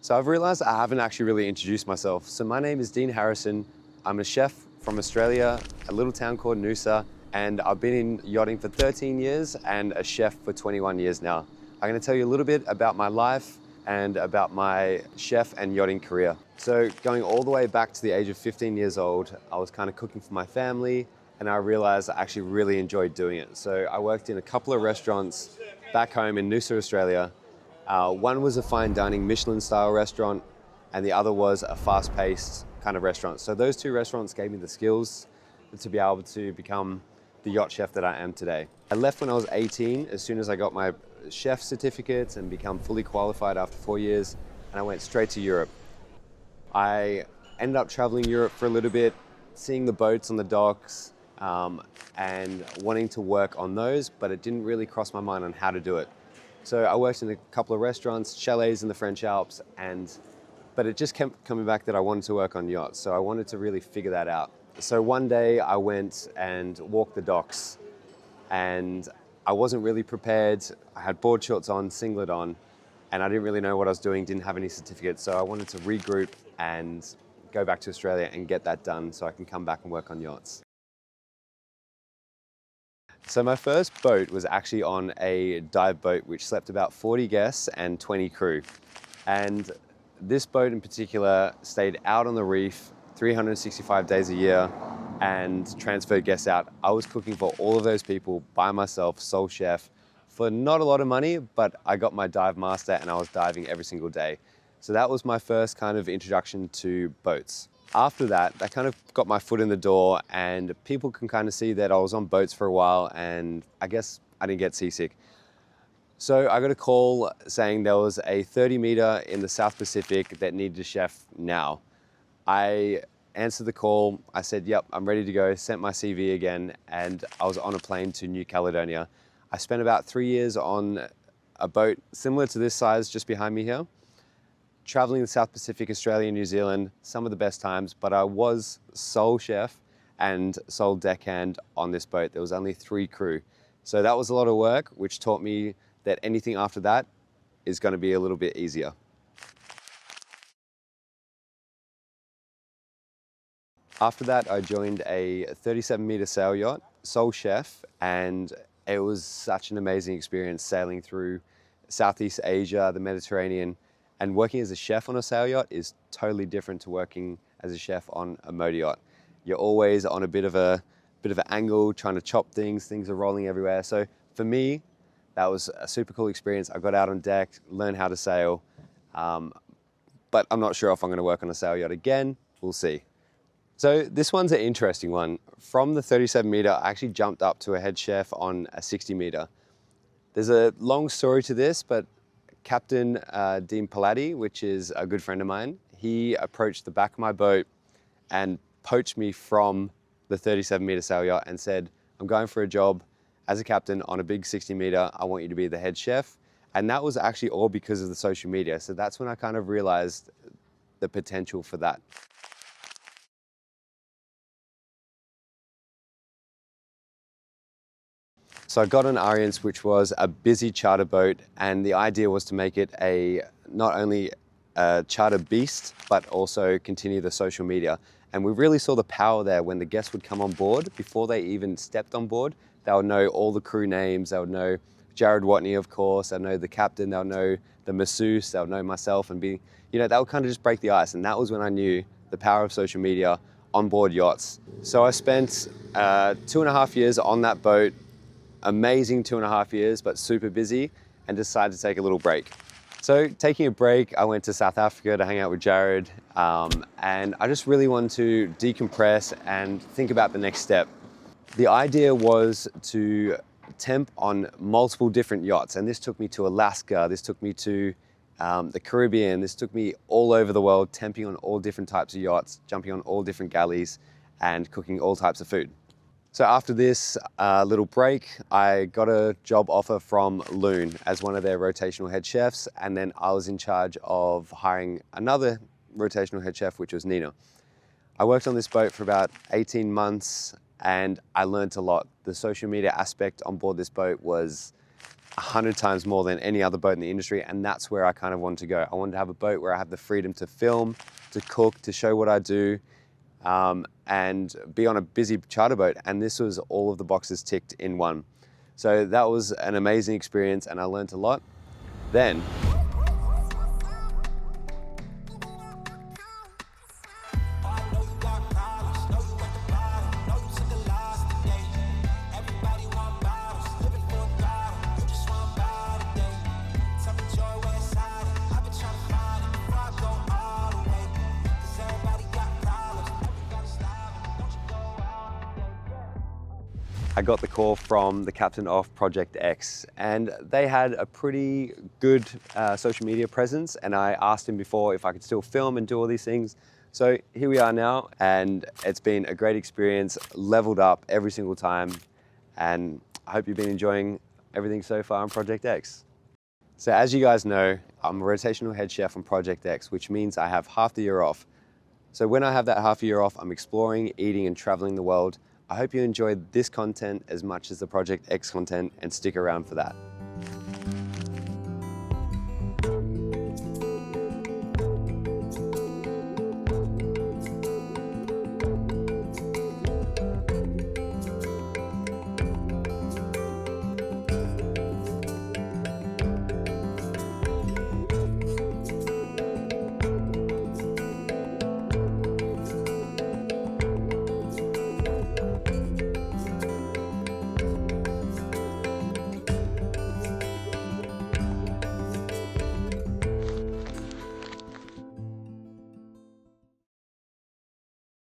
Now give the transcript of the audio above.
So I've realized I haven't actually really introduced myself. So my name is Dean Harrison. I'm a chef from Australia, a little town called Noosa, and I've been in yachting for 13 years and a chef for 21 years now. I'm going to tell you a little bit about my life and about my chef and yachting career. So going all the way back to the age of 15 years old, I was kind of cooking for my family, and I realized I actually really enjoyed doing it. So I worked in a couple of restaurants back home in Noosa, Australia. One was a fine dining Michelin style restaurant, and the other was a fast-paced kind of restaurant. So those two restaurants gave me the skills to be able to become the yacht chef that I am today. I left when I was 18, as soon as I got my chef certificates and become fully qualified after 4 years, and I went straight to Europe. I ended up traveling Europe for a little bit, seeing the boats on the docks, and wanting to work on those, but it didn't really cross my mind on how to do it. So I worked in a couple of restaurants, chalets in the French Alps, but it just kept coming back that I wanted to work on yachts. So I wanted to really figure that out. So one day I went and walked the docks, and I wasn't really prepared. I had board shorts on, singlet on, and I didn't really know what I was doing, didn't have any certificates. So I wanted to regroup and go back to Australia and get that done so I can come back and work on yachts. So my first boat was actually on a dive boat which slept about 40 guests and 20 crew. And this boat in particular stayed out on the reef 365 days a year and transferred guests out. I was cooking for all of those people by myself, sole chef, for not a lot of money, but I got my dive master and I was diving every single day. So that was my first kind of introduction to boats. After that, that kind of got my foot in the door, and people can kind of see that I was on boats for a while, and I guess I didn't get seasick. So I got a call saying there was a 30-meter in the South Pacific that needed a chef now. I answered the call, I said, yep, I'm ready to go, sent my CV again, and I was on a plane to New Caledonia. I spent about 3 years on a boat similar to this size just behind me here, traveling the South Pacific, Australia, and New Zealand, some of the best times, but I was sole chef and sole deckhand on this boat. There was only 3 crew. So that was a lot of work, which taught me that anything after that is going to be a little bit easier. After that, I joined a 37-meter sail yacht, sole chef, and it was such an amazing experience sailing through Southeast Asia, the Mediterranean. And working as a chef on a sail yacht is totally different to working as a chef on a motor yacht. You're always on a bit of an angle, trying to chop things are rolling everywhere. So for me, that was a super cool experience. I got out on deck, learned how to sail, but I'm not sure if I'm going to work on a sail yacht again. We'll see. So this one's an interesting one. From the 37-meter, I actually jumped up to a head chef on a 60-meter. There's a long story to this, but Captain Dean Palladdy, which is a good friend of mine, he approached the back of my boat and poached me from the 37-meter sail yacht and said, I'm going for a job as a captain on a big 60-meter. I want you to be the head chef. And that was actually all because of the social media. So that's when I kind of realized the potential for that. So I got an Arians, which was a busy charter boat, and the idea was to make it not only a charter beast, but also continue the social media. And we really saw the power there when the guests would come on board. Before they even stepped on board, they would know all the crew names. They would know Jared Watney, of course. They'll know the captain. They'll know the masseuse. They'll know myself, and that would kind of just break the ice. And that was when I knew the power of social media on board yachts. So I spent 2.5 years on that boat. Amazing 2.5 years, but super busy, and decided to take a little break. So taking a break, I went to South Africa to hang out with Jared, and I just really wanted to decompress and think about the next step. The idea was to temp on multiple different yachts, and this took me to Alaska, this took me to the Caribbean, this took me all over the world, temping on all different types of yachts, jumping on all different galleys, and cooking all types of food. So after this little break, I got a job offer from Loon as one of their rotational head chefs, and then I was in charge of hiring another rotational head chef, which was Nina. I worked on this boat for about 18 months, and I learned a lot. The social media aspect on board this boat was 100 times more than any other boat in the industry, and that's where I kind of wanted to go. I wanted to have a boat where I have the freedom to film, to cook, to show what I do, and be on a busy charter boat, and this was all of the boxes ticked in one. So that was an amazing experience and I learned a lot. Then, I got the call from the captain of Project X, and they had a pretty good social media presence, and I asked him before if I could still film and do all these things. So here we are now, and it's been a great experience, leveled up every single time, and I hope you've been enjoying everything so far on Project X. So as you guys know, I'm a rotational head chef on Project X, which means I have half the year off. So when I have that half a year off, I'm exploring, eating, and traveling the world. I hope you enjoyed this content as much as the Project X content, and stick around for that.